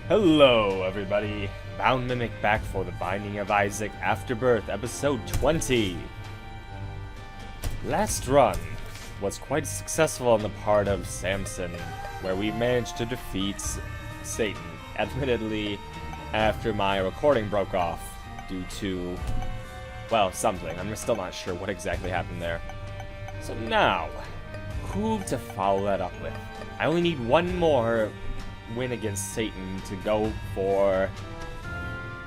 Hello, everybody. Bound Mimic back for The Binding of Isaac Afterbirth, episode 20. Last run was quite successful on the part of Samson, where we managed to defeat Satan, admittedly after my recording broke off due to, well, something. I'm still not sure what exactly happened there. So now, who to follow that up with? I only need one more win against Satan to go for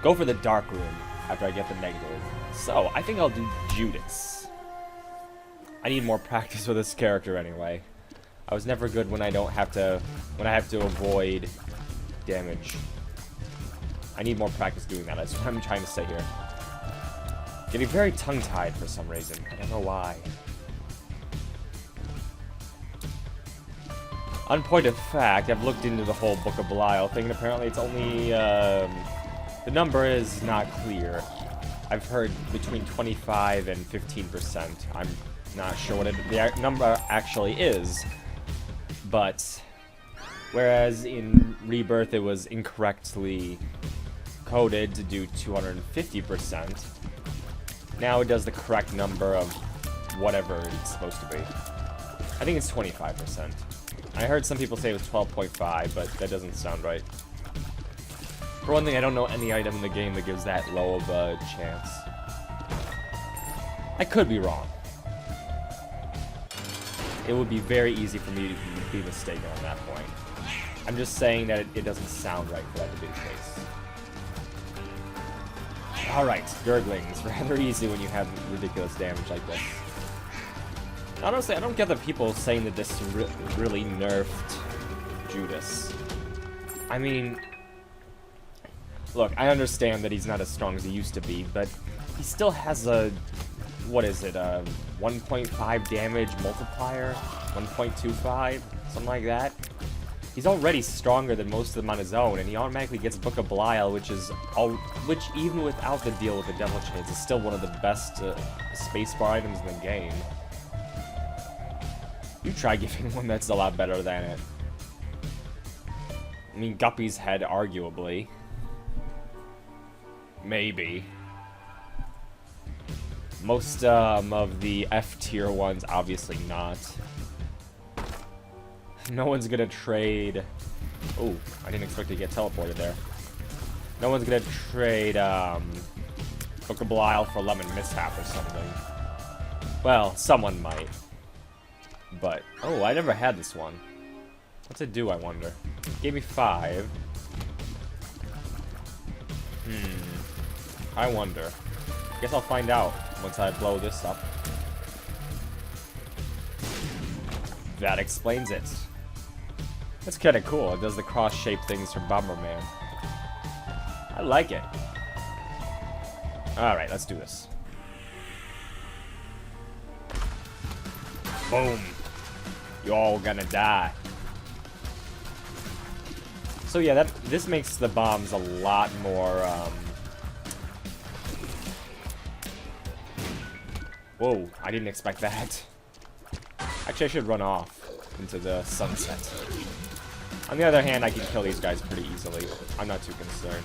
the dark room after I get the negative. So I think I'll do Judas. I need more practice with this character anyway. I was never good when I have to avoid damage. I need more practice doing that. That's what I'm trying to say here. Getting very tongue-tied for some reason. I don't know why. On point of fact, I've looked into the whole Book of Belial thing, and apparently it's only, the number is not clear. I've heard between 25 and 15%. I'm not sure what the number actually is, but whereas in Rebirth it was incorrectly coded to do 250%, now it does the correct number of whatever it's supposed to be. I think it's 25%. I heard some people say it was 12.5, but that doesn't sound right. For one thing, I don't know any item in the game that gives that low of a chance. I could be wrong. It would be very easy for me to be mistaken on that point. I'm just saying that it doesn't sound right for that to be the case. Alright, Gurglings. Rather easy when you have ridiculous damage like this. Honestly, I don't get the people saying that this really nerfed Judas. I mean, look, I understand that he's not as strong as he used to be, but he still has a, what is it, a 1.5 damage multiplier? 1.25? Something like that? He's already stronger than most of them on his own, and he automatically gets Book of Belial, which even without the deal with the Devil Chains is still one of the best spacebar items in the game. You try giving one that's a lot better than it. I mean, Guppy's Head, arguably. Maybe. Most of the F-tier ones, obviously not. No one's gonna trade... Oh, I didn't expect to get teleported there. No one's gonna trade Book of Belial for Lemon Mishap or something. Well, someone might. But, oh, I never had this one. What's it do, I wonder? It gave me 5. I wonder. Guess I'll find out once I blow this up. That explains it. That's kinda cool. It does the cross-shaped things from Bomberman. I like it. Alright, let's do this. Boom. You're all gonna die. So yeah, this makes the bombs a lot more, Whoa, I didn't expect that. Actually, I should run off into the sunset. On the other hand, I can kill these guys pretty easily. I'm not too concerned.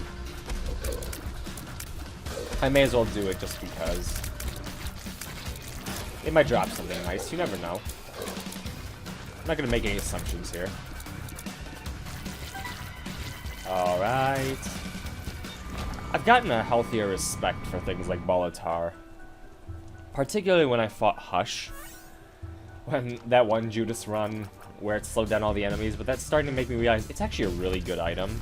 I may as well do it just because. They might drop something nice, you never know. I'm not gonna make any assumptions here. Alright. I've gotten a healthier respect for things like Bolitar. Particularly when I fought Hush. When that one Judas run where it slowed down all the enemies, but that's starting to make me realize it's actually a really good item.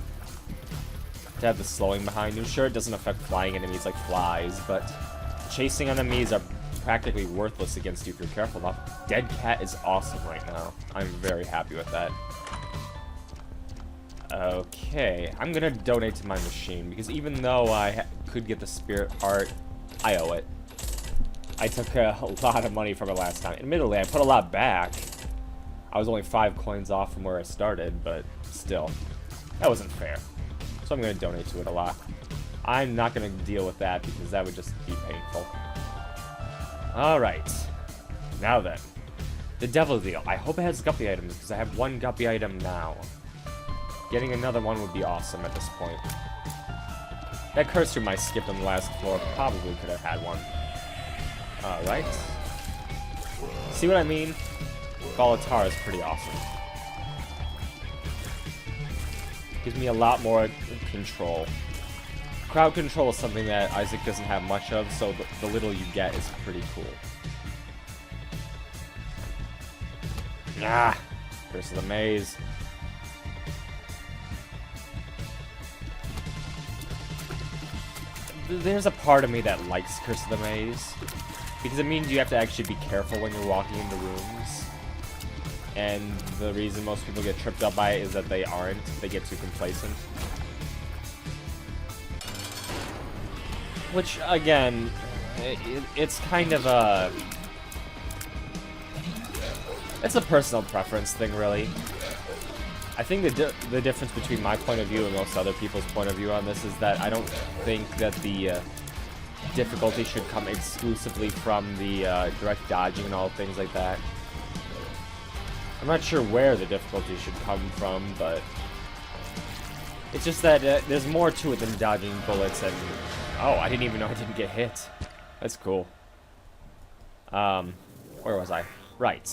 To have the slowing behind you. Sure, it doesn't affect flying enemies like flies, but chasing enemies are practically worthless against you if you're careful enough. Dead Cat is awesome right now. I'm very happy with that. Okay, I'm gonna donate to my machine, because even though I could get the spirit part, I owe it. I took a lot of money from it last time. Admittedly, I put a lot back. I was only 5 coins off from where I started, but still. That wasn't fair. So I'm gonna donate to it a lot. I'm not gonna deal with that, because that would just be painful. Alright. Now then. The Devil Deal. I hope it has Guppy items, because I have 1 Guppy item now. Getting another one would be awesome at this point. That cursor I skipped on the last floor probably could have had one. Alright. See what I mean? Galatar is pretty awesome. Gives me a lot more control. Crowd control is something that Isaac doesn't have much of, so the little you get is pretty cool. Ah! Curse of the Maze. There's a part of me that likes Curse of the Maze, because it means you have to actually be careful when you're walking into rooms. And the reason most people get tripped up by it is that they aren't. They get too complacent. Which, again, it's kind of a... It's a personal preference thing, really. I think the difference between my point of view and most other people's point of view on this is that I don't think that the difficulty should come exclusively from the direct dodging and all things like that. I'm not sure where the difficulty should come from, but it's just that there's more to it than dodging bullets and... Oh, I didn't even know I didn't get hit. That's cool. Where was I? Right.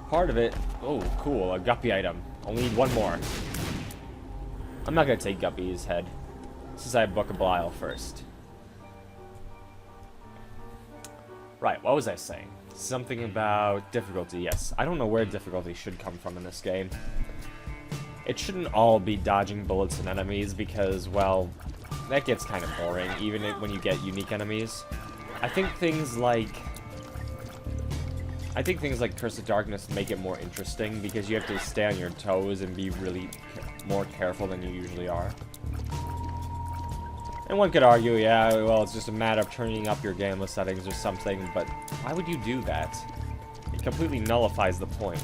Part of it... Oh, cool. A Guppy item. Only need one more. I'm not going to take Guppy's head. Since I have Book of Belial first. Right, what was I saying? Something about difficulty, yes. I don't know where difficulty should come from in this game. It shouldn't all be dodging bullets and enemies because, well, that gets kind of boring, even when you get unique enemies. I think things like Curse of Darkness make it more interesting because you have to stay on your toes and be really more careful than you usually are. And one could argue, yeah, well, it's just a matter of turning up your gamma settings or something, but why would you do that? It completely nullifies the point.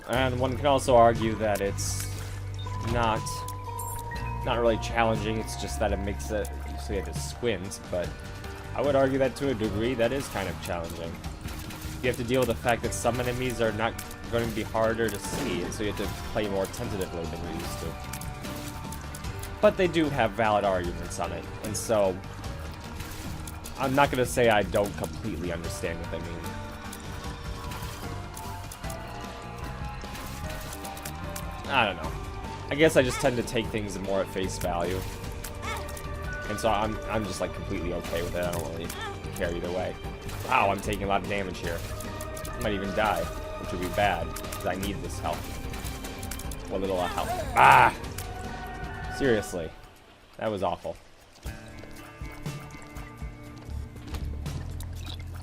And one can also argue that it's not really challenging, it's just that it makes it, so you have to squint, but I would argue that to a degree that is kind of challenging. You have to deal with the fact that some enemies are not going to be harder to see, and so you have to play more tentatively than you used to. But they do have valid arguments on it, and so I'm not going to say I don't completely understand what they mean. I don't know. I guess I just tend to take things more at face value. And so I'm just like completely okay with it. I don't really care either way. Wow, I'm taking a lot of damage here. I might even die, which would be bad, because I need this health. What little health. Ah! Seriously. That was awful.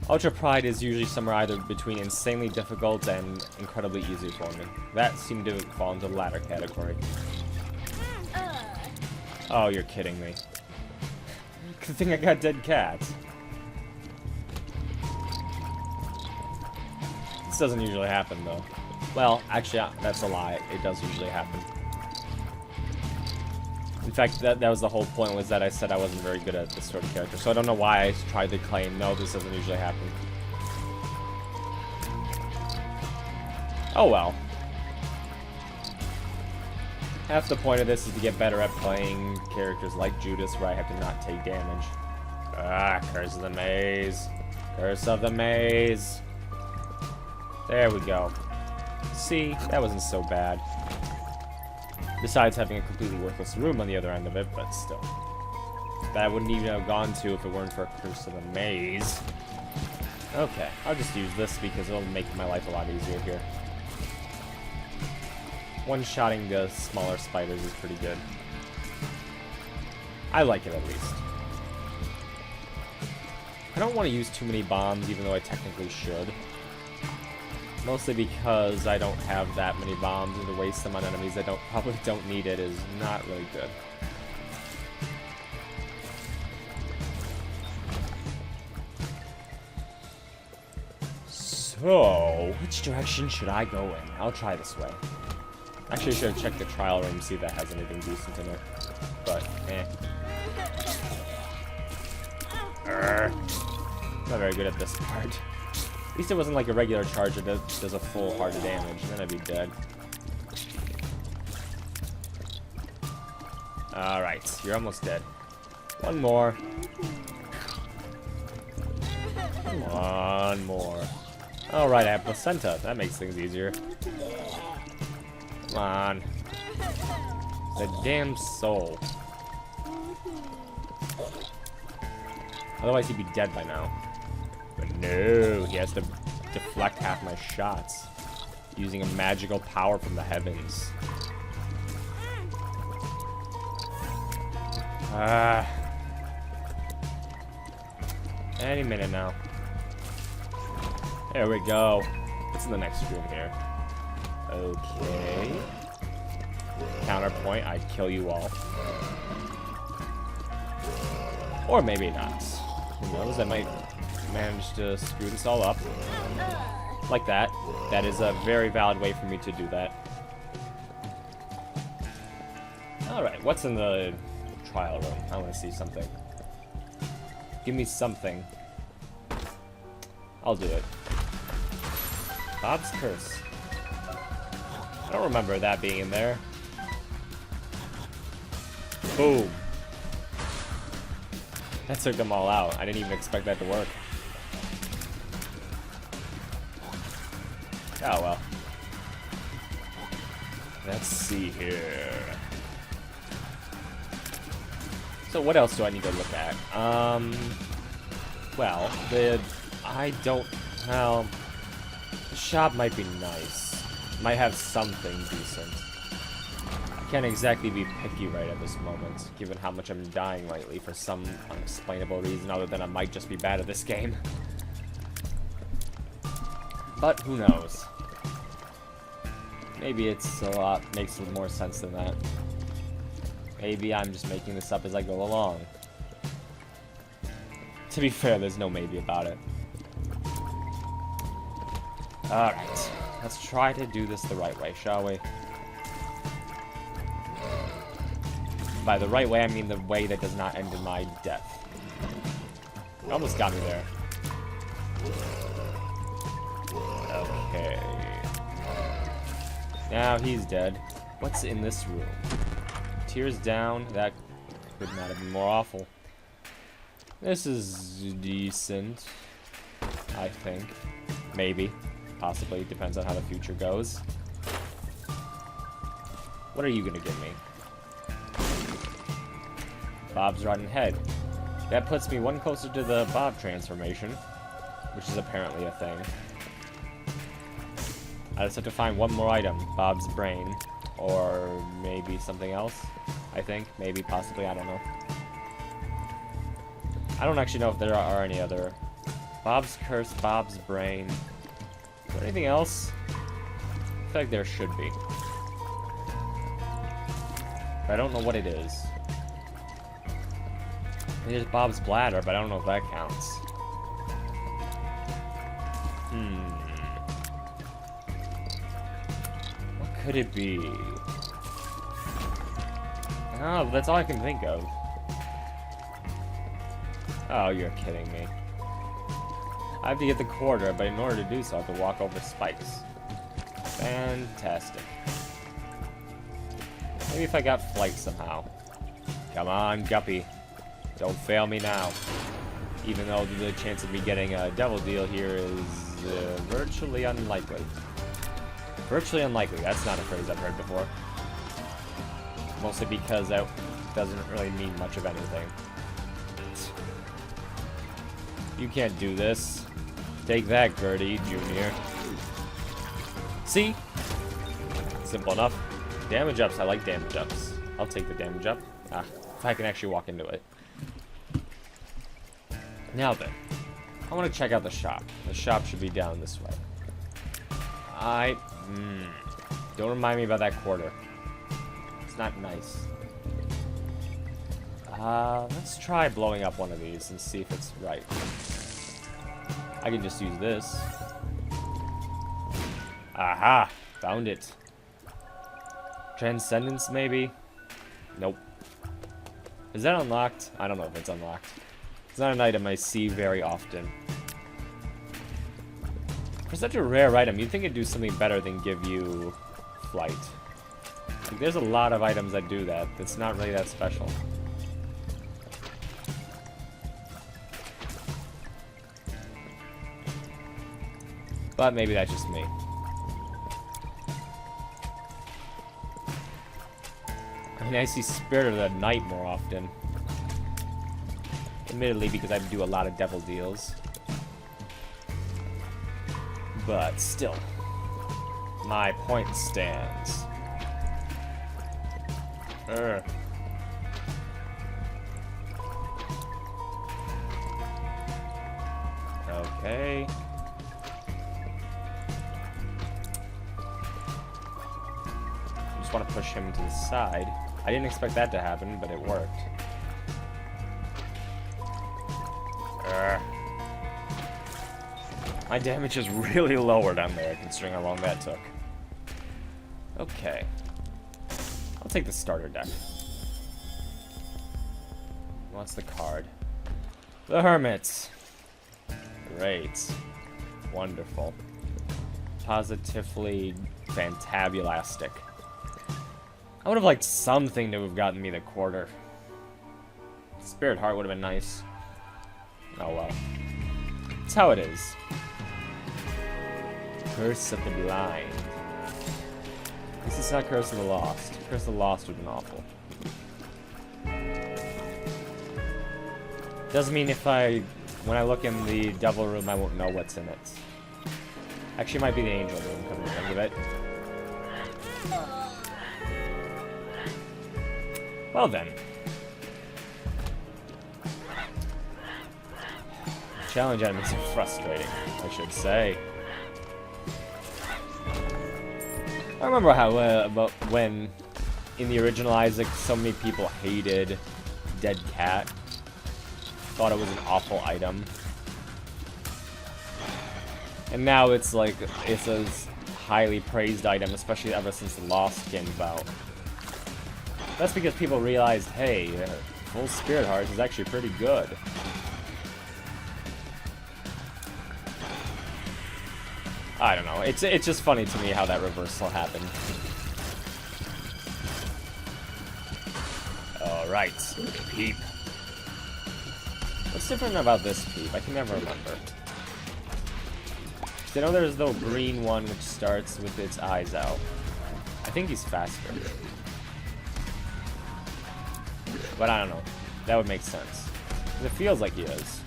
Ultra Pride is usually somewhere either between insanely difficult and incredibly easy for me. That seemed to fall into the latter category. Oh, you're kidding me. Good thing I got dead cats. This doesn't usually happen, though. Well, actually, that's a lie. It does usually happen. In fact, that was the whole point, was that I said I wasn't very good at this sort of character. So I don't know why I tried to claim, no, this doesn't usually happen. Oh well. Half the point of this is to get better at playing characters like Judas, where I have to not take damage. Ah, Curse of the Maze. Curse of the Maze. There we go. See, that wasn't so bad. Besides having a completely worthless room on the other end of it, but still. That I wouldn't even have gone to if it weren't for Curse of the Maze. Okay, I'll just use this because it'll make my life a lot easier here. One-shotting the smaller spiders is pretty good. I like it, at least. I don't want to use too many bombs, even though I technically should. Mostly because I don't have that many bombs, and to waste them on enemies that probably don't need it is not really good. So, which direction should I go in? I'll try this way. Actually, I should have checked the trial room to see if that has anything decent in it. But, eh. Not very good at this part. At least it wasn't like a regular charge that does a full heart of damage, then I'd be dead. Alright, you're almost dead. One more. One more. Alright, I have placenta. That makes things easier. Come on. The damn soul. Otherwise he'd be dead by now. But no, he has to deflect half my shots using a magical power from the heavens. Any minute now. There we go. What's in the next room here? Okay. Counterpoint, I'd kill you all. Or maybe not. Who knows, I might manage to screw this all up. Like that. That is a very valid way for me to do that. Alright, what's in the trial room? I want to see something. Give me something. I'll do it. Bob's Curse. I don't remember that being in there. Boom. That took them all out. I didn't even expect that to work. Oh well. Let's see here. So what else do I need to look at? Well, the shop might be nice. Might have something decent. I can't exactly be picky right at this moment, given how much I'm dying lately for some unexplainable reason other than I might just be bad at this game. But who knows? Maybe it's a lot, makes more sense than that. Maybe I'm just making this up as I go along. To be fair, there's no maybe about it. Alright, let's try to do this the right way, shall we? By the right way, I mean the way that does not end in my death. You almost got me there. Okay. Now he's dead. What's in this room? Tears down. That could not have been more awful. This is decent, I think. Maybe. Possibly. Depends on how the future goes. What are you gonna give me? Bob's Rotten Head. That puts me one closer to the Bob transformation, which is apparently a thing. I just have to find one more item. Bob's Brain. Or maybe something else. I think. Maybe, possibly. I don't know. I don't actually know if there are any other. Bob's Curse, Bob's Brain. Is there anything else? I feel like there should be. But I don't know what it is. There's Bob's Bladder, but I don't know if that counts. What could it be? Oh, that's all I can think of. Oh, you're kidding me. I have to get the quarter, but in order to do so, I have to walk over spikes. Fantastic. Maybe if I got flight somehow. Come on, Guppy. Don't fail me now. Even though the chance of me getting a devil deal here is virtually unlikely. Virtually unlikely. That's not a phrase I've heard before. Mostly because that doesn't really mean much of anything. You can't do this. Take that, Gertie, Jr. See? Simple enough. Damage ups. I like damage ups. I'll take the damage up. If I can actually walk into it. Now then. I want to check out the shop. The shop should be down this way. Don't remind me about that quarter. It's not nice. Let's try blowing up one of these and see if it's right. I can just use this. Aha! Found it. Transcendence, maybe? Nope. Is that unlocked? I don't know if it's unlocked. It's not an item I see very often. such a rare item, you'd think it'd do something better than give you flight. Like, there's a lot of items that do that. That's not really that special. But maybe that's just me. I mean, I see Spirit of the Night more often. Admittedly, because I do a lot of devil deals. But still, my point stands. Okay. I just want to push him to the side. I didn't expect that to happen, but it worked. My damage is really lower down there, considering how long that took. Okay. I'll take the starter deck. What's the card? The Hermit. Great. Wonderful. Positively fantabulastic. I would have liked something to have gotten me the quarter. Spirit Heart would have been nice. Oh well. That's how it is. Curse of the Blind. This is not Curse of the Lost. Curse of the Lost would have been awful. Doesn't mean when I look in the Devil Room, I won't know what's in it. Actually, it might be the Angel Room, come to think of it. Well then. Challenge enemies are frustrating, I should say. I remember how about when in the original Isaac, so many people hated Dead Cat. Thought it was an awful item. And now it's like, it's a highly praised item, especially ever since the Lost came about. That's because people realized, hey, full Spirit Hearts is actually pretty good. I don't know. It's just funny to me how that reversal happened. Alright. Peep. What's different about this Peep? I can never remember. I know there's the green one which starts with its eyes out. I think he's faster. But I don't know. That would make sense. It feels like he is.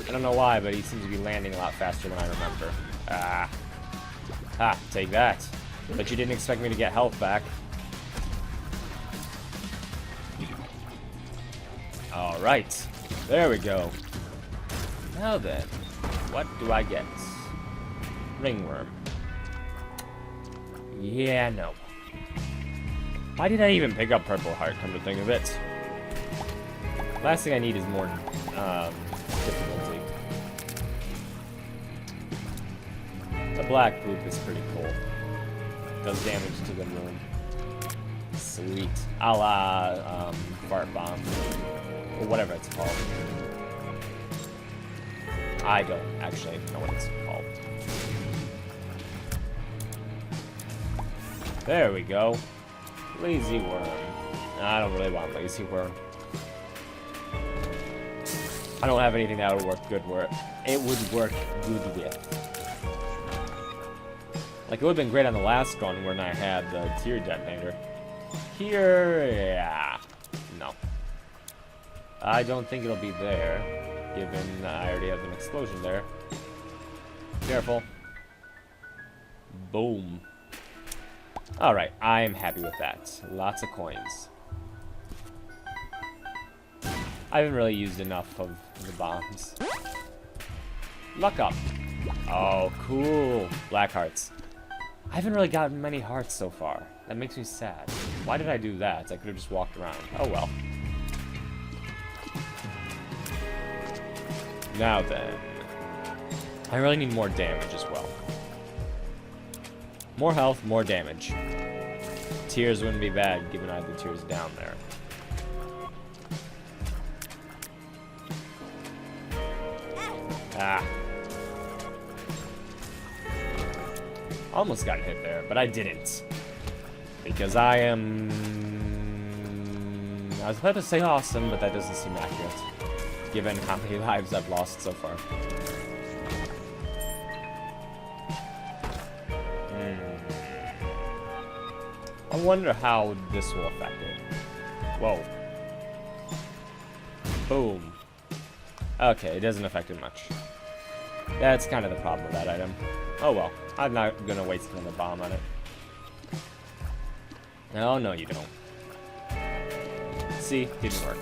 I don't know why, but he seems to be landing a lot faster than I remember. Ah. Ha, take that. But you didn't expect me to get health back. Alright. There we go. Now then, what do I get? Ringworm. Yeah, no. Why did I even pick up Purple Heart, come to think of it? Last thing I need is more difficulty. The black poop is pretty cool. Does damage to the room. Sweet. A la Fart Bomb. Or whatever it's called. I don't actually know what it's called. There we go. Lazy Worm. I don't really want Lazy Worm. I don't have anything that would work good with. It would work good with. Like, it would have been great on the last run when I had the Tear Detonator. Here, yeah. No. I don't think it'll be there, given I already have an explosion there. Careful. Boom. Alright, I am happy with that. Lots of coins. I haven't really used enough of the bombs. Luck up. Oh, cool. Black hearts. I haven't really gotten many hearts so far. That makes me sad. Why did I do that? I could have just walked around. Oh well. Now then. I really need more damage as well. More health, more damage. Tears wouldn't be bad, given I had the tears down there. Ah. Almost got hit there, but I didn't. Because I am... I was about to say awesome, but that doesn't seem accurate, given how many lives I've lost so far. I wonder how this will affect it. Whoa. Boom. Okay, it doesn't affect it much. That's kind of the problem with that item. Oh well, I'm not gonna waste another bomb on it. Oh no, you don't. See, didn't work.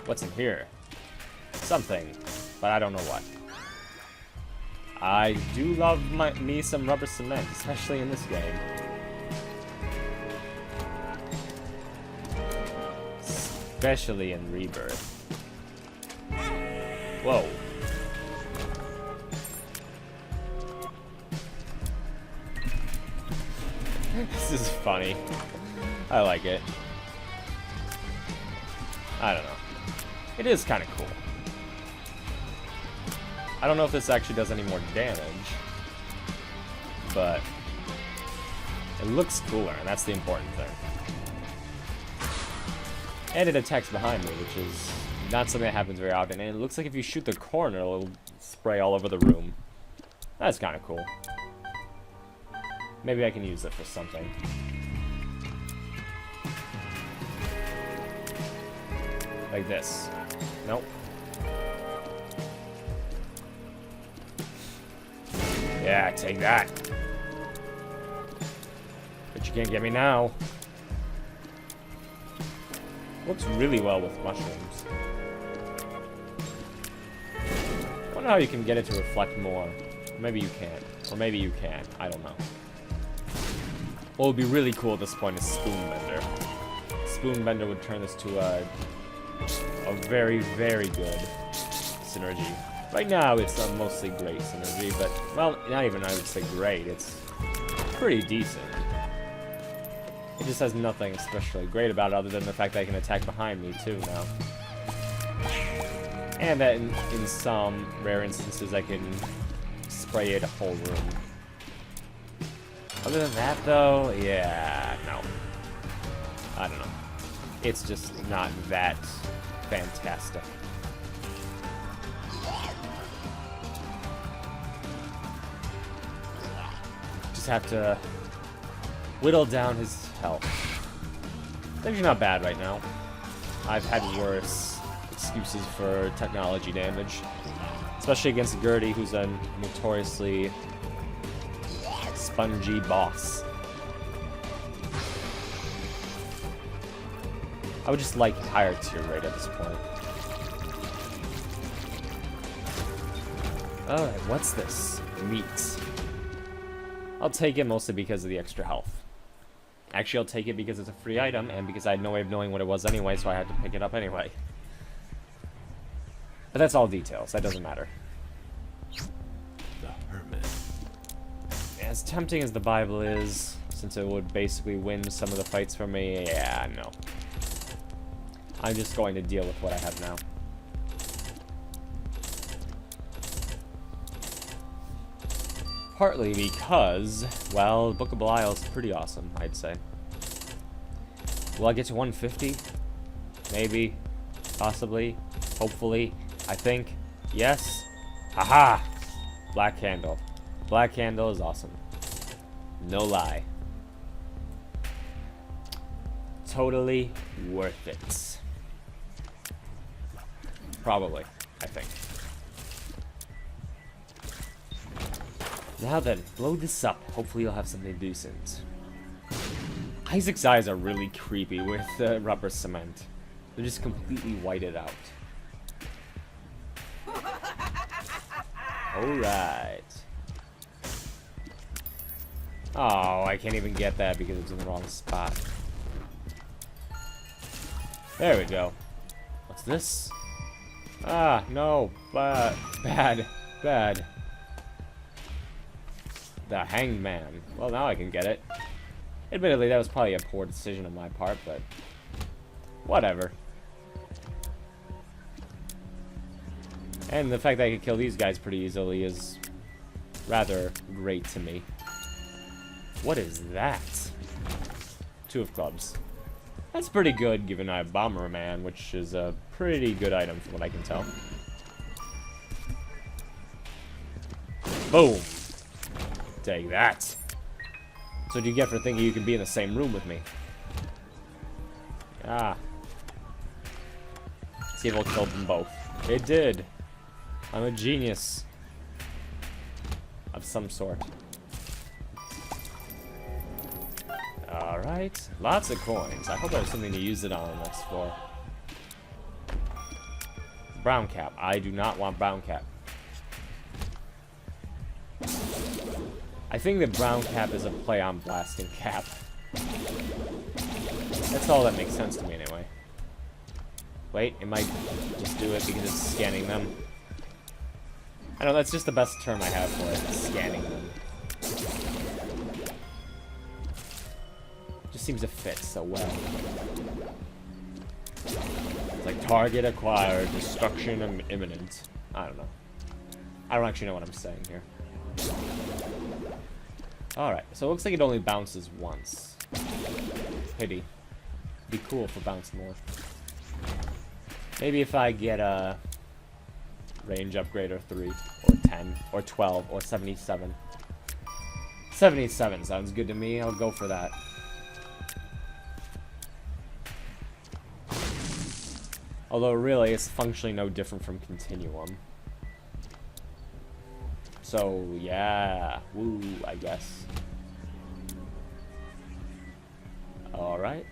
What's in here? Something, but I don't know what. I do love me some rubber cement, especially in this game. Especially in Rebirth. Whoa. This is funny. I like it. I don't know. It is kind of cool. I don't know if this actually does any more damage, but it looks cooler, and that's the important thing. And it attacks behind me, which is not something that happens very often. And it looks like if you shoot the corner, it'll spray all over the room. That's kind of cool. Maybe I can use it for something. Like this. Nope. Yeah, take that. But you can't get me now. Works really well with mushrooms. I wonder how you can get it to reflect more. Maybe you can't. Or maybe you can. I don't know. What would be really cool at this point is Spoonbender. Spoonbender would turn this to a very, very good synergy. Right now, it's a mostly great synergy, but, well, not even I would say great. It's pretty decent. It just has nothing especially great about it other than the fact that I can attack behind me, too, now. And that in some rare instances, I can spray it a whole room. Other than that, though, yeah, no. I don't know. It's just not that fantastic. Just have to whittle down his health. It's actually not bad right now. I've had worse excuses for technology damage. Especially against Gertie, who's a notoriously spongy boss. I would just like higher tier rate at this point. Alright, what's this? Meat. I'll take it mostly because of the extra health. Actually, I'll take it because it's a free item, and because I had no way of knowing what it was anyway, so I had to pick it up anyway. But that's all details, that doesn't matter. The Hermit. As tempting as the Bible is, since it would basically win some of the fights for me, yeah, no. I'm just going to deal with what I have now. Partly because, well, Book of BoI is pretty awesome, I'd say. Will I get to 150? Maybe. Possibly. Hopefully. I think. Yes. Haha! Black Candle. Black Candle is awesome. No lie. Totally worth it. Probably, I think. Now then, blow this up. Hopefully you'll have something decent. Isaac's eyes are really creepy with the rubber cement. They're just completely whited out. Alright. Oh, I can't even get that because it's in the wrong spot. There we go. What's this? Ah, no. Bad. Bad. The Hanged Man. Well, now I can get it. Admittedly, that was probably a poor decision on my part, but whatever. And the fact that I can kill these guys pretty easily is rather great to me. What is that? 2 of clubs. That's pretty good, given I have Bomberman, which is a pretty good item from what I can tell. Boom! Take that. That's what you get for thinking you can be in the same room with me. Ah. See if it'll kill them both. It did. I'm a genius. Of some sort. Alright. Lots of coins. I hope I have something to use it on the next floor. Brown cap. I do not want brown cap. I think that brown cap is a play on blasting cap. That's all that makes sense to me anyway. Wait, it might just do it because it's scanning them. I know, that's just the best term I have for it, scanning them. Just seems to fit so well. It's like target acquired, destruction imminent. I don't know. I don't actually know what I'm saying here. Alright, so it looks like it only bounces once. Pity. Be cool if it bounced more. Maybe if I get a range upgrade or 3, or 10, or 12, or 77. 77 sounds good to me. I'll go for that. Although really, it's functionally no different from Continuum. So, yeah. Woo, I guess. Alright.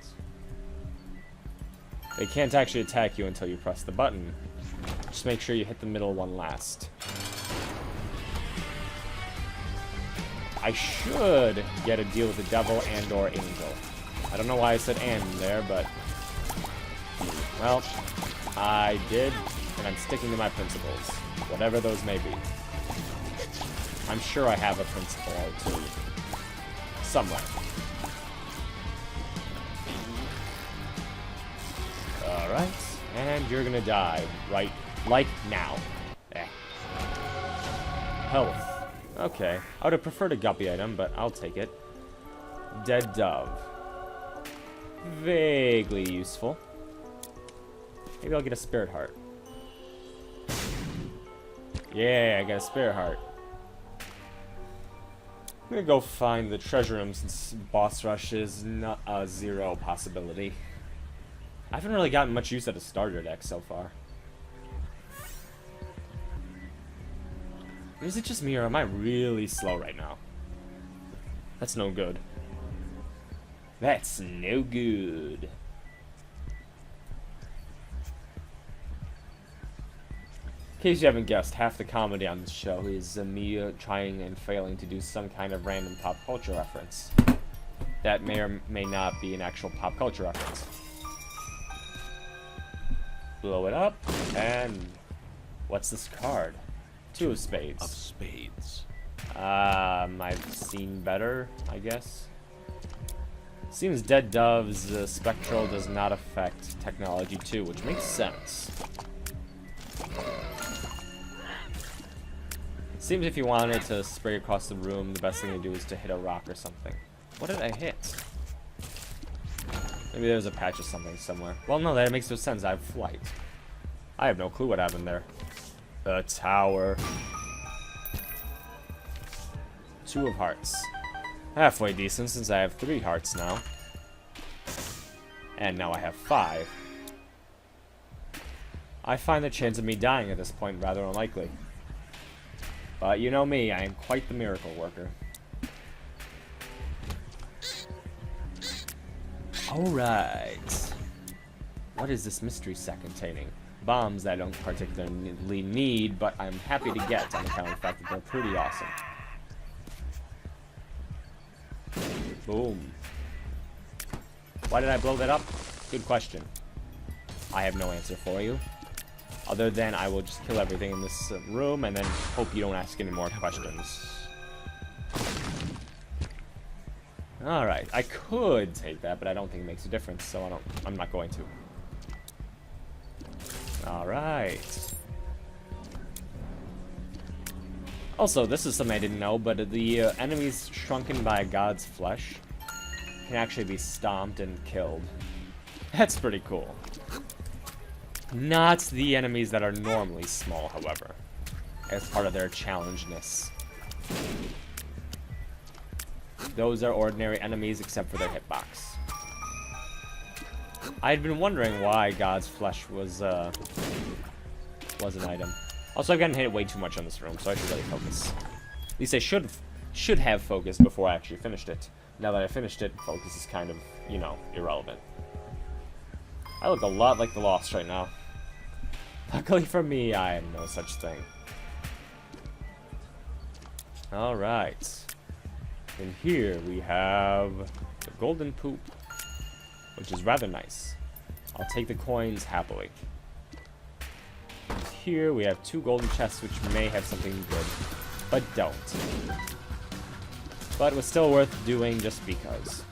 They can't actually attack you until you press the button. Just make sure you hit the middle one last. I should get a deal with the devil and or angel. I don't know why I said and there, but... well, I did, and I'm sticking to my principles. Whatever those may be. I'm sure I have a principle or two. Somewhere. Alright, and you're gonna die, right, like now. Health. Okay, I would have preferred a guppy item, but I'll take it. Dead dove. Vaguely useful. Maybe I'll get a spirit heart. Yeah, I got a spirit heart. I'm gonna go find the treasure room since boss rush is not a 0 possibility. I haven't really gotten much use out of starter deck so far. Is it just me, or am I really slow right now? That's no good. That's no good. In case you haven't guessed, half the comedy on this show is me trying and failing to do some kind of random pop culture reference. That may or may not be an actual pop culture reference. Blow it up, and what's this card? 2 of spades. Of spades. I've seen better, I guess. Seems Dead Dove's Spectral does not affect Technology 2, which makes sense. Seems if you wanted to spray across the room, the best thing to do is to hit a rock or something. What did I hit? Maybe there's a patch of something somewhere. Well, no, that makes no sense. I have flight. I have no clue what happened there. The tower. 2 of hearts. Halfway decent since I have 3 hearts now. And now I have 5. I find the chance of me dying at this point rather unlikely. But you know me, I am quite the miracle worker. Alright. What is this mystery set containing? Bombs that I don't particularly need, but I'm happy to get on account of the fact that they're pretty awesome. Boom. Why did I blow that up? Good question. I have no answer for you. Other than I will just kill everything in this room and then hope you don't ask any more questions. Alright, I could take that, but I don't think it makes a difference, so I'm not going to. Alright. Also, this is something I didn't know, but the enemies shrunken by a god's flesh can actually be stomped and killed. That's pretty cool. Not the enemies that are normally small, however, as part of their challengeness. Those are ordinary enemies except for their hitbox. I had been wondering why God's flesh was an item. Also, I've gotten hit way too much on this room, so I should really focus. At least I should have focused before I actually finished it. Now that I finished it, focus is kind of, you know, irrelevant. I look a lot like the Lost right now. Luckily for me, I am no such thing. Alright. And here we have the golden poop, which is rather nice. I'll take the coins happily. And here we have 2 golden chests, which may have something good, but don't. But it was still worth doing just because.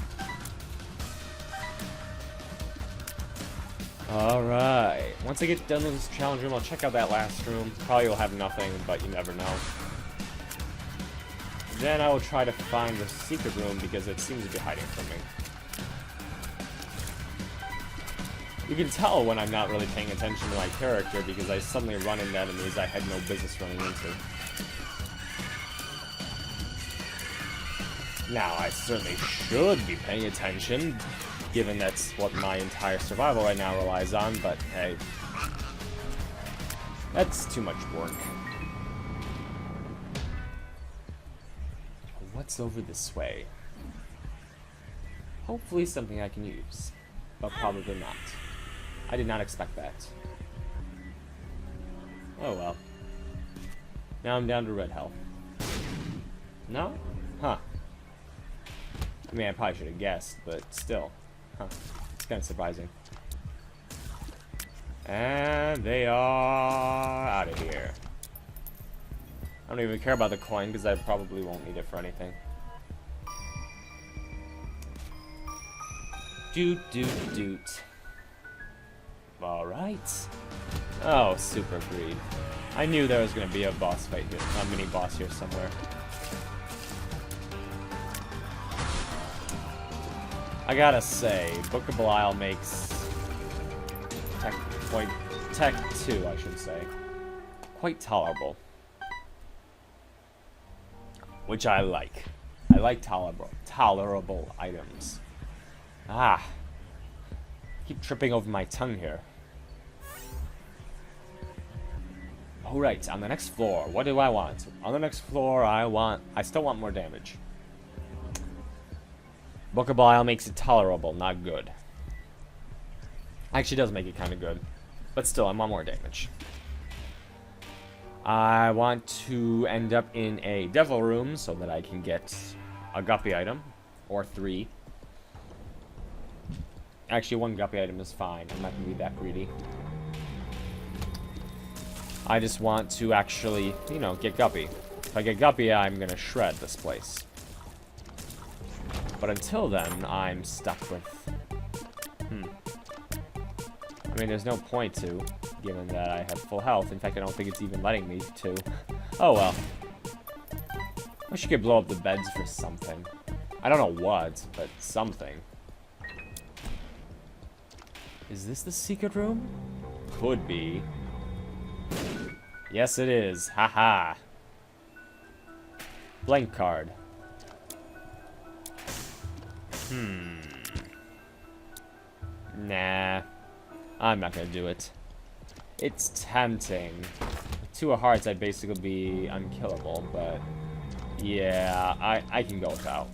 Alright. Once I get done with this challenge room, I'll check out that last room. Probably will have nothing, but you never know. Then I will try to find the secret room because it seems to be hiding from me. You can tell when I'm not really paying attention to my character because I suddenly run into enemies I had no business running into. Now, I certainly should be paying attention, given that's what my entire survival right now relies on, but hey, that's too much work. What's over this way? Hopefully something I can use, but probably not. I did not expect that. Oh well. Now I'm down to red hell. No? Huh. I mean, I probably should have guessed, but still. Huh. It's kind of surprising. And they are out of here. I don't even care about the coin because I probably won't need it for anything. Doot doot doot. Alright. Oh, super greed. I knew there was going to be a boss fight here, a mini boss here somewhere. I gotta say, Book of BoI makes Tech 2, I should say, quite tolerable. Which I like. I like tolerable items. Ah. Keep tripping over my tongue here. Alright, on the next floor, what do I want? On the next floor, I still want more damage. Book of BoI makes it tolerable, not good. Actually does make it kind of good. But still, I want more damage. I want to end up in a devil room so that I can get a guppy item. Or 3. Actually, 1 guppy item is fine. I'm not going to be that greedy. I just want to actually, you know, get guppy. If I get guppy, I'm going to shred this place. But until then, I'm stuck with... I mean, there's no point to, given that I have full health. In fact, I don't think it's even letting me to. Oh well. I wish you could blow up the beds for something. I don't know what, but something. Is this the secret room? Could be. Yes, it is. Haha. Blank card. Nah. I'm not gonna do it. It's tempting. With 2 of hearts, I'd basically be unkillable, but... yeah, I can go without.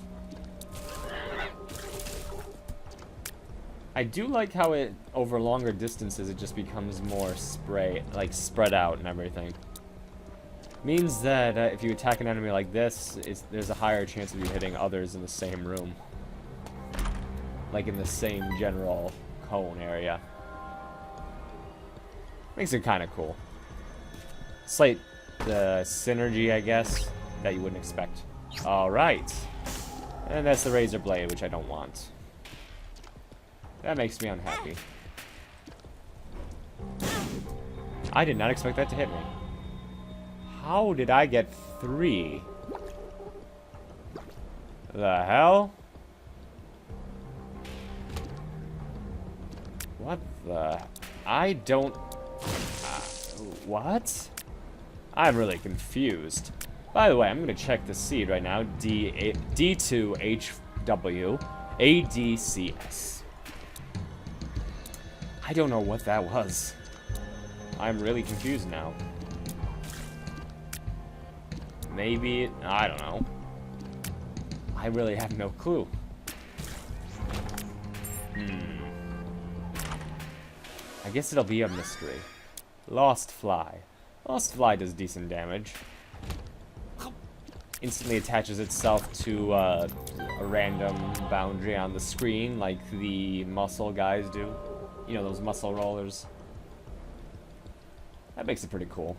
I do like how it, over longer distances, it just becomes more spread out and everything. Means that if you attack an enemy like this, there's a higher chance of you hitting others in the same room. Like in the same general cone area. Makes it kind of cool. Slight synergy, I guess, that you wouldn't expect. Alright. And that's the razor blade, which I don't want. That makes me unhappy. I did not expect that to hit me. How did I get 3? The hell? What the... I don't... what? I'm really confused. By the way, I'm going to check the seed right now. D2HW ADCS. I don't know what that was. I'm really confused now. Maybe... I don't know. I really have no clue. I guess it'll be a mystery. Lost Fly. Lost Fly does decent damage. Instantly attaches itself to a random boundary on the screen, like the muscle guys do. You know, those muscle rollers. That makes it pretty cool.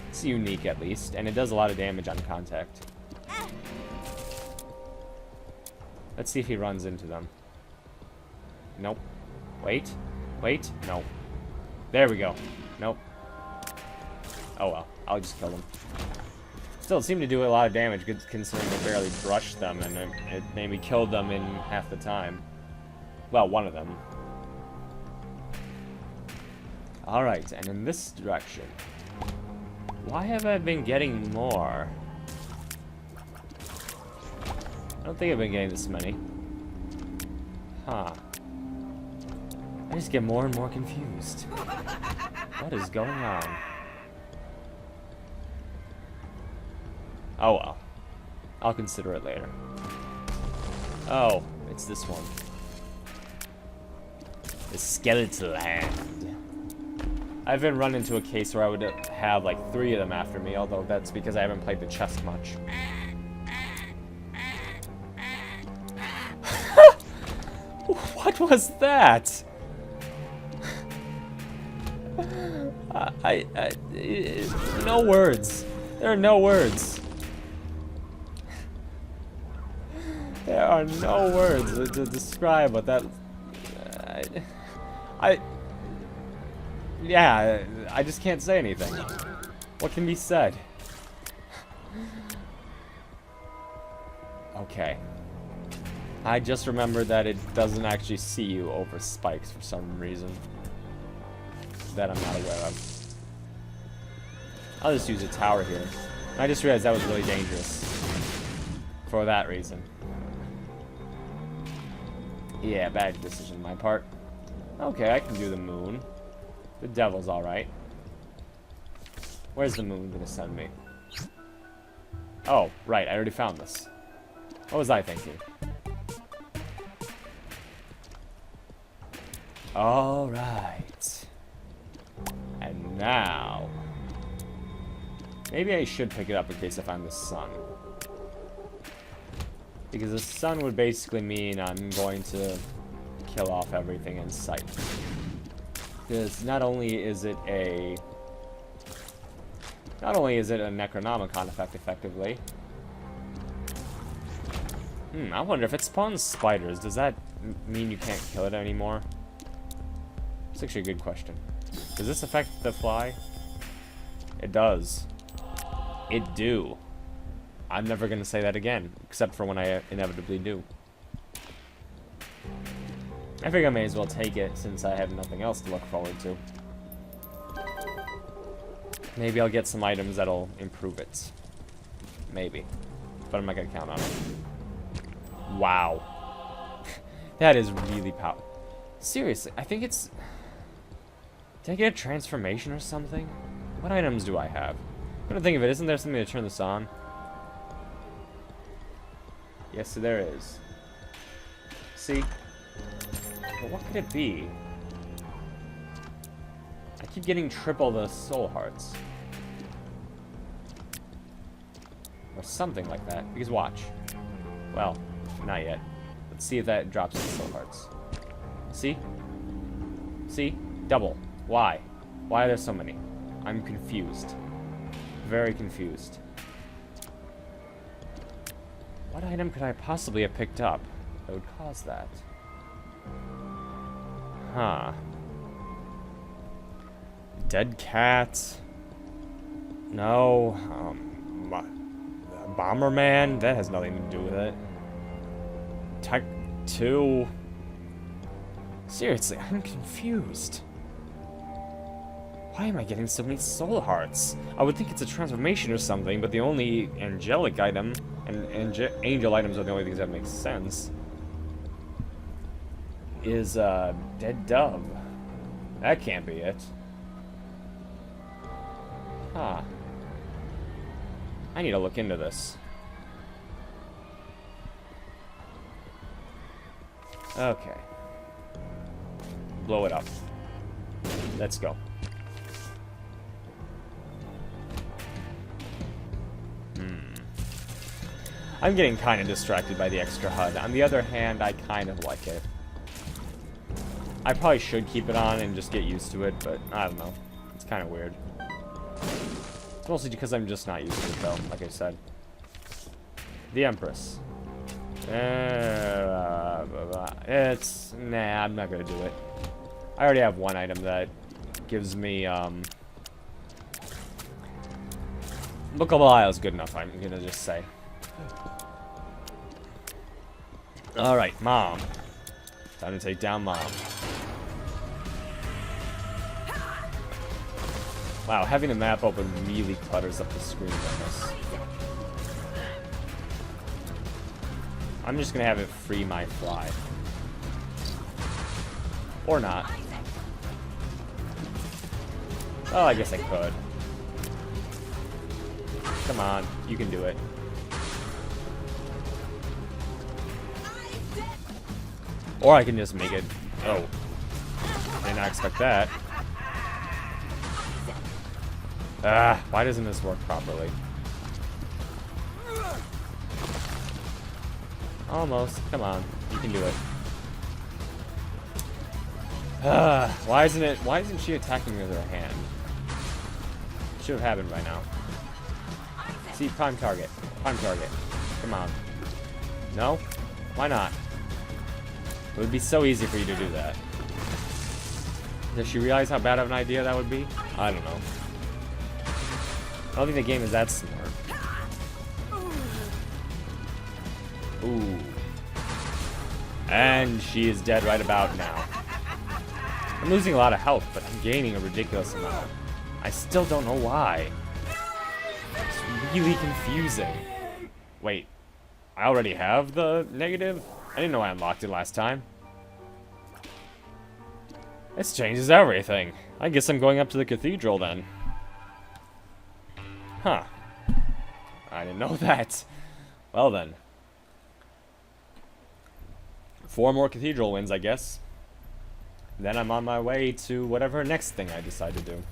It's unique, at least, and it does a lot of damage on contact. Let's see if he runs into them. Nope. Wait. Wait. No. There we go. Nope. Oh well. I'll just kill them. Still, it seemed to do a lot of damage, considering I barely brushed them, and it maybe killed them in half the time. Well, one of them. Alright, and in this direction. Why have I been getting more? I don't think I've been getting this many. Huh. I just get more and more confused. What is going on? Oh well. I'll consider it later. Oh, it's this one. The skeletal hand. I've been run into a case where I would have like 3 of them after me, although that's because I haven't played the chest much. What was that? No words. There are no words. There are no words to describe what that... yeah, I just can't say anything. What can be said? Okay. I just remembered that it doesn't actually see you over spikes for some reason. That I'm not aware of. I'll just use a tower here. I just realized that was really dangerous. For that reason. Yeah, bad decision on my part. Okay, I can do the moon. The devil's alright. Where's the moon gonna send me? Oh, right, I already found this. What was I thinking? Alright. And now... maybe I should pick it up in case I find the sun. Because the sun would basically mean I'm going to kill off everything in sight. Because not only is it a Necronomicon effect, effectively. I wonder if it spawns spiders. Does that mean you can't kill it anymore? It's actually a good question. Does this affect the fly? It does. It do. I'm never gonna say that again, except for when I inevitably do. I figure I may as well take it since I have nothing else to look forward to. Maybe I'll get some items that'll improve it. Maybe. But I'm not gonna count on it. Wow. That is really powerful. Seriously, I think it's... did I get a transformation or something? What items do I have? I'm gonna think of it. Isn't there something to turn this on? Yes, there is. See? But what could it be? I keep getting triple the soul hearts. Or something like that. Because watch. Well, not yet. Let's see if that drops the soul hearts. See? See? Double. Why? Why are there so many? I'm confused. Very confused. What item could I possibly have picked up that would cause that? Huh. Dead cat. No. Bomberman? That has nothing to do with it. Tech 2. Seriously, I'm confused. Why am I getting so many soul hearts? I would think it's a transformation or something, but the only angelic item and angel items are the only things that make sense. Is dead dove. That can't be it. Huh. I need to look into this. Okay. Blow it up. Let's go. I'm getting kind of distracted by the extra HUD. On the other hand, I kind of like it. I probably should keep it on and just get used to it, but I don't know. It's kind of weird. It's mostly because I'm just not used to it, though, like I said. The Empress. Nah, I'm not gonna do it. I already have one item that gives me, Book of Belial is good enough, I'm gonna just say. Alright, Mom. Time to take down Mom. Wow, having the map open really clutters up the screen on this. I'm just gonna have it free my fly. Or not. Oh, I guess I could. Come on, you can do it. Or I can just make it... Oh. Did not expect that. Ah, why doesn't this work properly? Almost. Come on. You can do it. Why isn't she attacking me with her hand? Should have happened by now. See, prime target. Prime target. Come on. No? Why not? It would be so easy for you to do that. Does she realize how bad of an idea that would be? I don't know. I don't think the game is that smart. Ooh. And she is dead right about now. I'm losing a lot of health, but I'm gaining a ridiculous amount. I still don't know why. It's really confusing. Wait, I already have the negative? I didn't know I unlocked it last time. This changes everything. I guess I'm going up to the cathedral then. Huh. I didn't know that. Well then. 4 more cathedral wins, I guess. Then I'm on my way to whatever next thing I decide to do.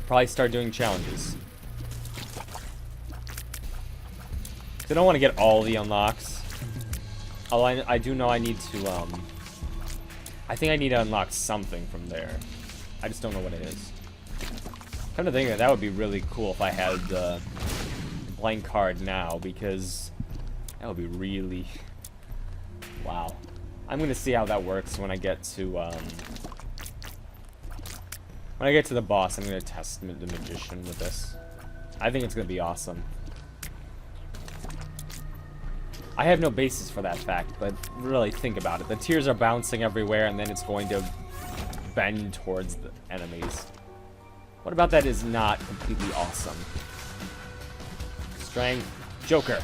Probably start doing challenges. I don't want to get all the unlocks. Although I do know I need to, I think I need to unlock something from there. I just don't know what it is. Come to think of it, that would be really cool if I had the blank card now, because that would be really... Wow. I'm gonna see how that works when I get to, when I get to the boss. I'm gonna test the magician with this. I think it's gonna be awesome. I have no basis for that fact, but really think about it. The tears are bouncing everywhere, and then it's going to bend towards the enemies. What about that is not completely awesome? Strength. Joker.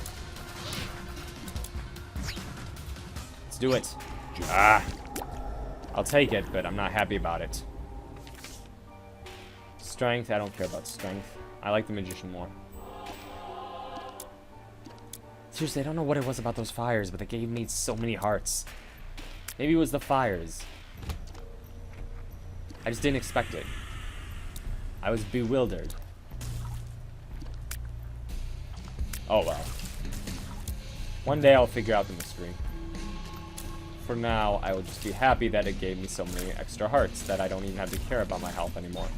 Let's do it. Ah. I'll take it, but I'm not happy about it. Strength. I don't care about strength. I like the magician more. Seriously, I don't know what it was about those fires, but they gave me so many hearts. Maybe it was the fires. I just didn't expect it. I was bewildered. Oh well. One day I'll figure out the mystery. For now, I will just be happy that it gave me so many extra hearts that I don't even have to care about my health anymore.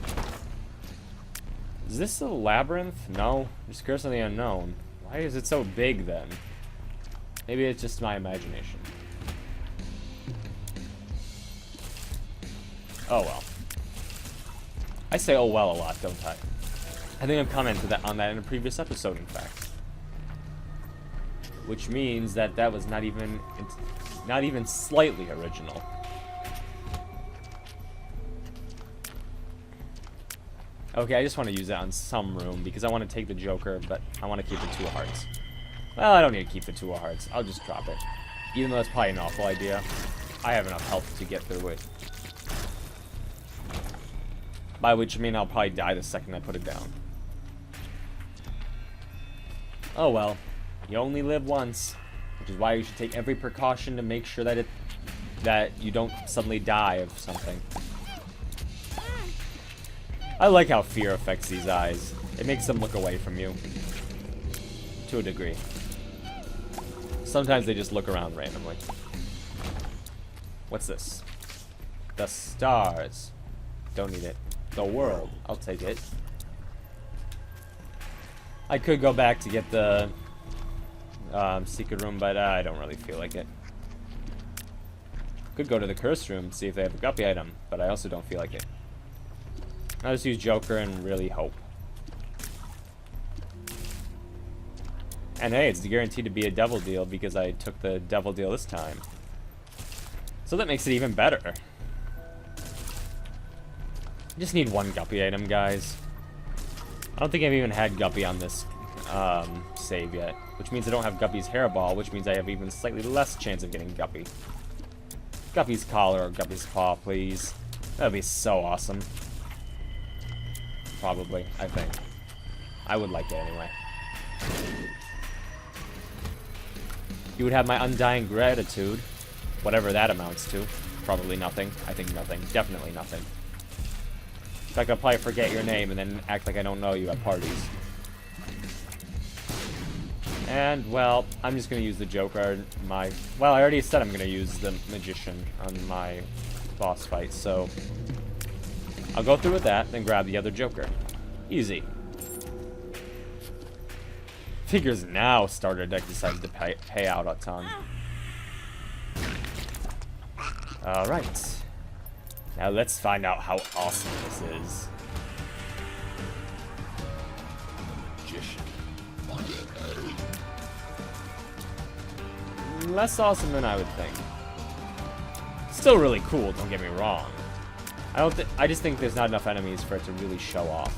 Is this a labyrinth? No. Just Curse of the Unknown. Why is it so big then? Maybe it's just my imagination. Oh well. I say oh well a lot, don't I? I think I've commented on that in a previous episode, in fact. Which means that that was not even slightly original. Okay, I just want to use that on some room because I want to take the Joker, but I want to keep the 2 of hearts. Well, I don't need to keep the 2 of hearts. I'll just drop it. Even though that's probably an awful idea. I have enough health to get through it. By which I mean I'll probably die the second I put it down. Oh well. You only live once. Which is why you should take every precaution to make sure that you don't suddenly die of something. I like how fear affects these eyes. It makes them look away from you. To a degree. Sometimes they just look around randomly. What's this? The stars. Don't need it. The world. I'll take it. I could go back to get the secret room, but I don't really feel like it. Could go to the curse room, see if they have a guppy item, but I also don't feel like it. I'll just use Joker and really hope. And hey, it's guaranteed to be a devil deal because I took the devil deal this time. So that makes it even better. Just need 1 guppy item, guys. I don't think I've even had guppy on this save yet, which means I don't have Guppy's hairball, which means I have even slightly less chance of getting Guppy. Guppy's collar or Guppy's paw, please. That'd be so awesome. Probably, I think. I would like it anyway. You would have my undying gratitude, whatever that amounts to. Probably nothing. I think nothing. Definitely nothing. In fact, I'll probably forget your name and then act like I don't know you at parties. And, well, I'm just going to use the Joker. Well, I already said I'm going to use the Magician on my boss fight, so I'll go through with that, then grab the other Joker. Easy. Figures now starter deck decided to pay out a ton. Alright. Now let's find out how awesome this is. Magician. Less awesome than I would think. Still really cool, don't get me wrong. I just think there's not enough enemies for it to really show off.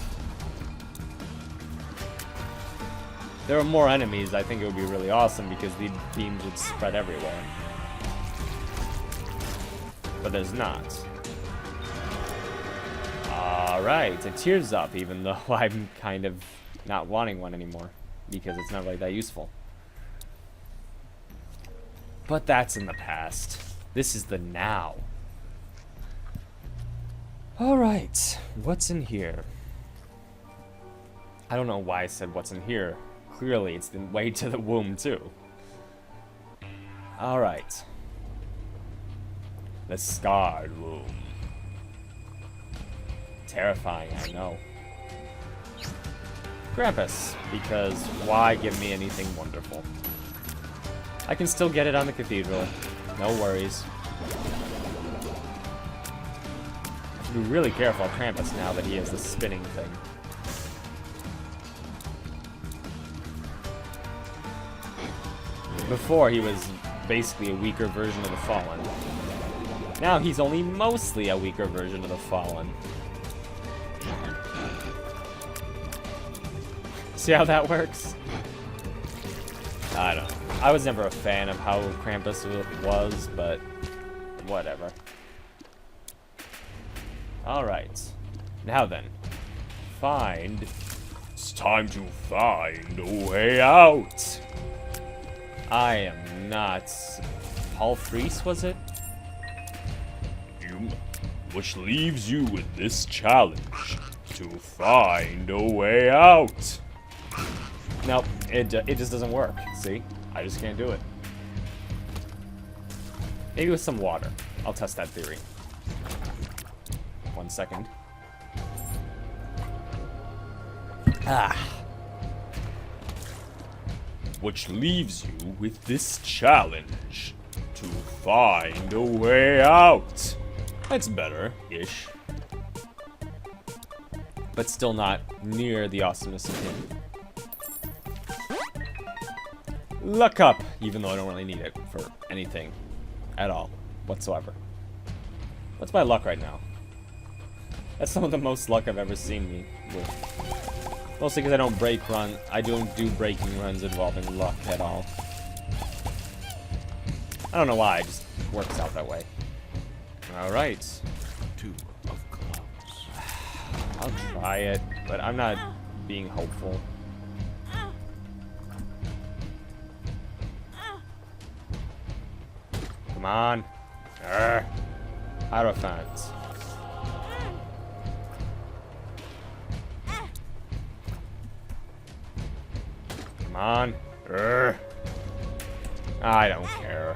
If there were more enemies, I think it would be really awesome because the beams would spread everywhere. But there's not. Alright, it tears up even though I'm kind of not wanting one anymore because it's not really that useful. But that's in the past. This is the now. Alright, what's in here? I don't know why I said what's in here. Clearly, it's the way to the womb, too. Alright. The scarred womb. Terrifying, I know. Krampus, because why give me anything wonderful? I can still get it on the cathedral. No worries. Be really careful of Krampus now that he has the spinning thing. Before, he was basically a weaker version of the Fallen. Now he's only mostly a weaker version of the Fallen. See how that works? I don't know. I was never a fan of how Krampus was, but whatever. Alright. Now then. Find... It's time to find a way out! I am not... Paul Freese, was it? Which leaves you with this challenge. To find a way out. Nope, it just doesn't work. See? I just can't do it. Maybe with some water. I'll test that theory. 1 second. Ah. Which leaves you with this challenge. To find a way out. That's better-ish. but still not near the awesomeness of him. Luck up, even though I don't really need it for anything at all whatsoever. What's my luck right now? That's some of the most luck I've ever seen me with. Mostly because I don't break run. I don't do breaking runs involving luck at all. I don't know why, it just works out that way. Alright. 2 of clubs. I'll try it, but I'm not being hopeful. Come on. Hierophant. Come on. I don't care.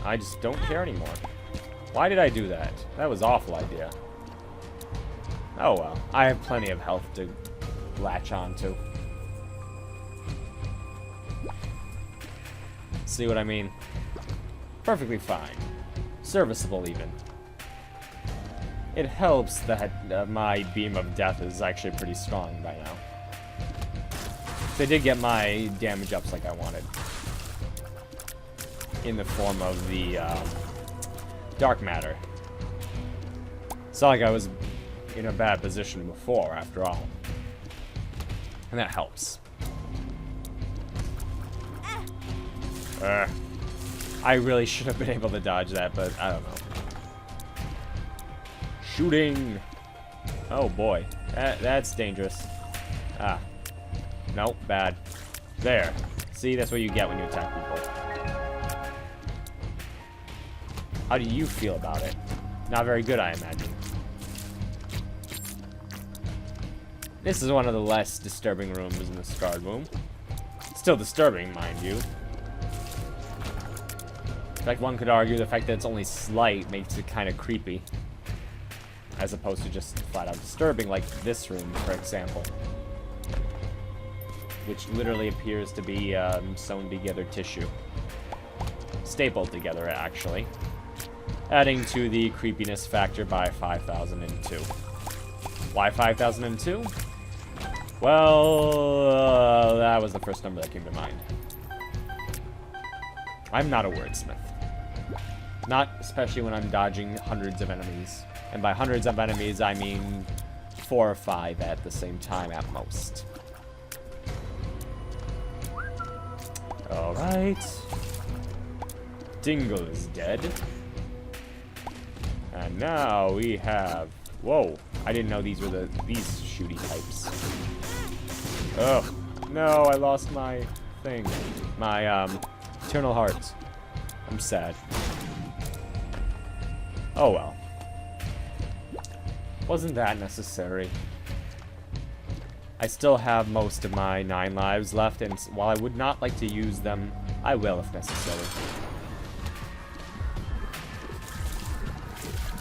I just don't care anymore. Why did I do that? That was an awful idea. Oh well. I have plenty of health to latch onto. See what I mean? Perfectly fine. Serviceable, even. It helps that my Beam of Death is actually pretty strong by now. They did get my damage ups like I wanted. In the form of the dark matter. It's not like I was in a bad position before, after all. And that helps. I really should have been able to dodge that, but I don't know. Shooting! Oh boy. That's dangerous. Ah. Nope, bad. There. See, that's what you get when you attack people. How do you feel about it? Not very good, I imagine. This is one of the less disturbing rooms in the Scarred Room. Still disturbing, mind you. In fact, one could argue the fact that it's only slight makes it kind of creepy. As opposed to just flat out disturbing, like this room, for example. Which literally appears to be sewn together tissue. Stapled together, actually. Adding to the creepiness factor by 5002. Why 5002? Well, that was the first number that came to mind. I'm not a wordsmith. Not especially when I'm dodging hundreds of enemies. And by hundreds of enemies, I mean 4 or 5 at the same time at most. Alright. Dingle is dead. And now we have... Whoa. I didn't know these were these shooty types. Ugh. No, I lost my thing. My, Eternal Heart. I'm sad. Oh well. Wasn't that necessary? I still have most of my 9 lives left, and while I would not like to use them, I will if necessary.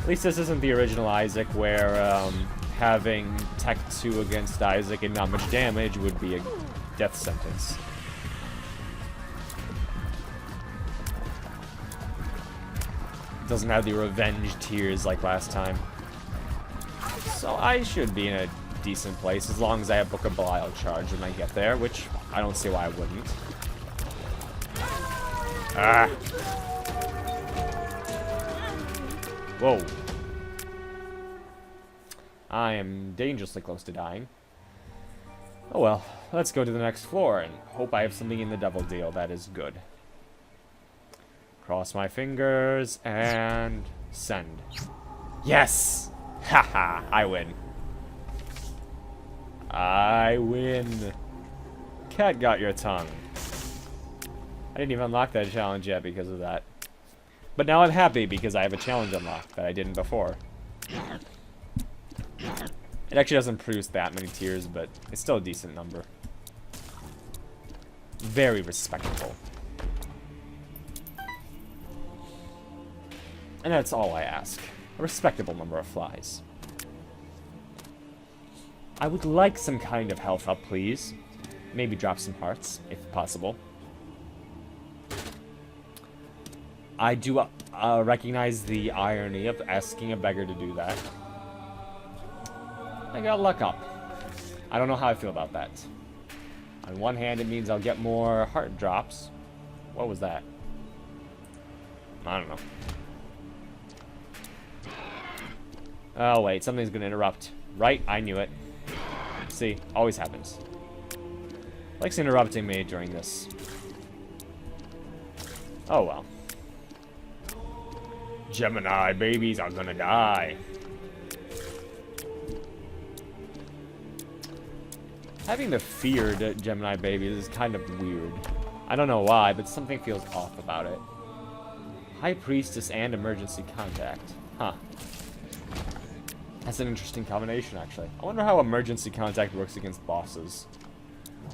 At least this isn't the original Isaac, where having Tech 2 against Isaac and not much damage would be a death sentence. Doesn't have the revenge tears like last time. So I should be in a decent place as long as I have Book of Belial charge when I get there, which I don't see why I wouldn't. Ah! Whoa. I am dangerously close to dying. Oh well, let's go to the next floor and hope I have something in the devil deal that is good. Cross my fingers and send. Yes! Haha, I win. I win. Cat got your tongue. I didn't even unlock that challenge yet because of that. But now I'm happy because I have a challenge unlocked that I didn't before. It actually doesn't produce that many tears, but it's still a decent number. Very respectable. And that's all I ask. A respectable number of flies. I would like some kind of health up, please. Maybe drop some hearts, if possible. I do recognize the irony of asking a beggar to do that. I got luck up. I don't know how I feel about that. On one hand, it means I'll get more heart drops. What was that? I don't know. Oh, wait. Something's going to interrupt. Right? I knew it. See? Always happens. Likes interrupting me during this. Oh, well. Gemini babies are gonna die. Having the feared Gemini babies is kind of weird. I don't know why, but something feels off about it. High Priestess and Emergency Contact. Huh. That's an interesting combination, actually. I wonder how Emergency Contact works against bosses.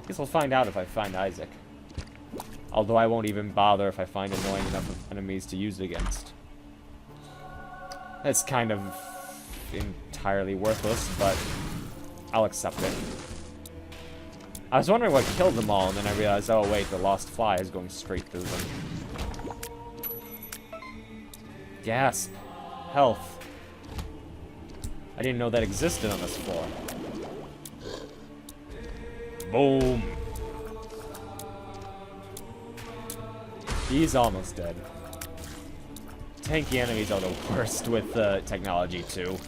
Guess I'll find out if I find Isaac. Although I won't even bother if I find annoying enough enemies to use it against. That's kind of entirely worthless, but I'll accept it. I was wondering what killed them all, and then I realized, oh wait, the lost fly is going straight through them. Gasp. Health. I didn't know that existed on this floor. Boom. He's almost dead. Tanky enemies are the worst with technology, too.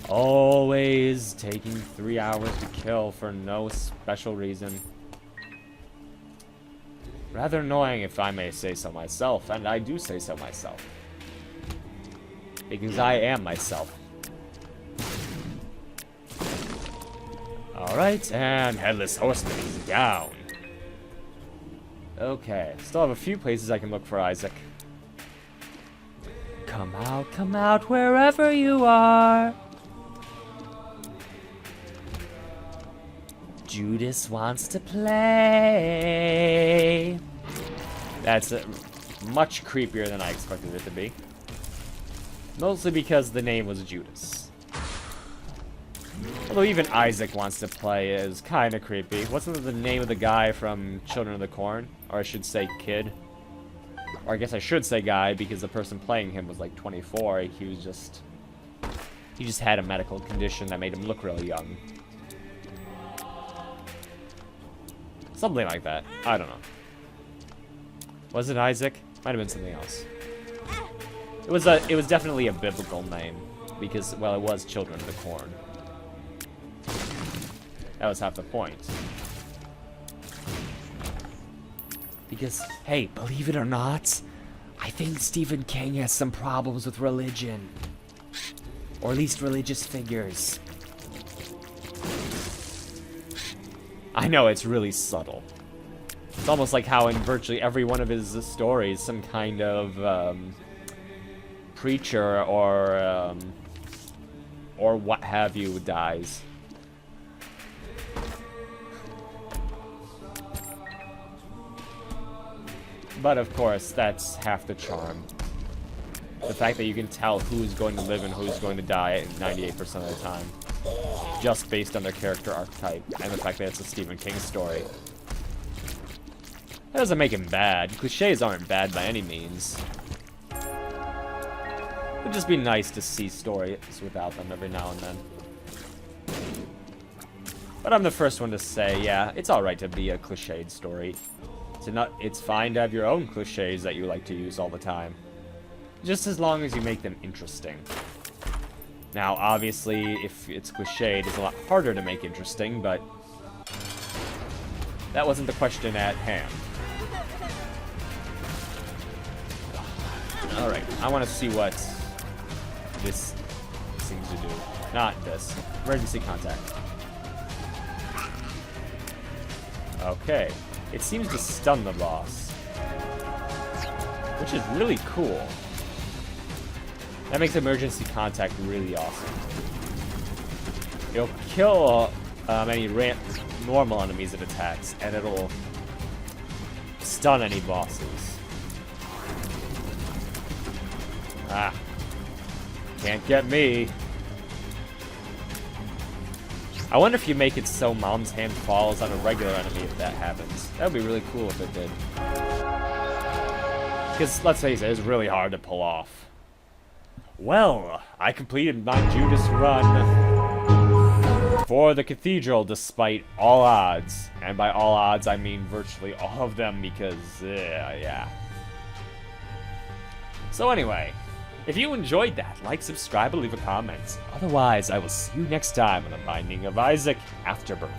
Always taking 3 hours to kill for no special reason. Rather annoying, if I may say so myself, and I do say so myself. Because I am myself. Alright, and Headless Horseman is down. Okay, still have a few places I can look for Isaac. Come out wherever you are. Judas wants to play. That's much creepier than I expected it to be. Mostly because the name was Judas. Although even Isaac wants to play is kind of creepy. Wasn't it the name of the guy from Children of the Corn? Or I should say kid. Or I guess I should say guy because the person playing him was like 24. He just had a medical condition that made him look really young. Something like that. I don't know. Was it Isaac? Might have been something else. It was definitely a biblical name because, well, it was Children of the Corn. That was half the point. Because, hey, believe it or not, I think Stephen King has some problems with religion. Or at least religious figures. I know, it's really subtle. It's almost like how in virtually every one of his stories, some kind of preacher or what have you dies. But of course, that's half the charm. The fact that you can tell who's going to live and who's going to die 98% of the time. Just based on their character archetype, and the fact that it's a Stephen King story. That doesn't make him bad. Clichés aren't bad by any means. It would just be nice to see stories without them every now and then. But I'm the first one to say, yeah, it's alright to be a cliched story. It's fine to have your own cliches that you like to use all the time. Just as long as you make them interesting. Now, obviously, if it's cliched, it's a lot harder to make interesting, but that wasn't the question at hand. Alright, I want to see what this seems to do. Not this. Emergency contact. Okay. It seems to stun the boss. Which is really cool. That makes emergency contact really awesome. It'll kill any normal enemies it attacks, and it'll stun any bosses. Ah. Can't get me. I wonder if you make it so Mom's hand falls on a regular enemy if that happens. That would be really cool if it did. Because, let's face it, it's really hard to pull off. Well, I completed my Judas run. for the cathedral despite all odds. And by all odds, I mean virtually all of them because, yeah. So anyway, if you enjoyed that, like, subscribe, and leave a comment. Otherwise, I will see you next time on The Binding of Isaac Afterbirth.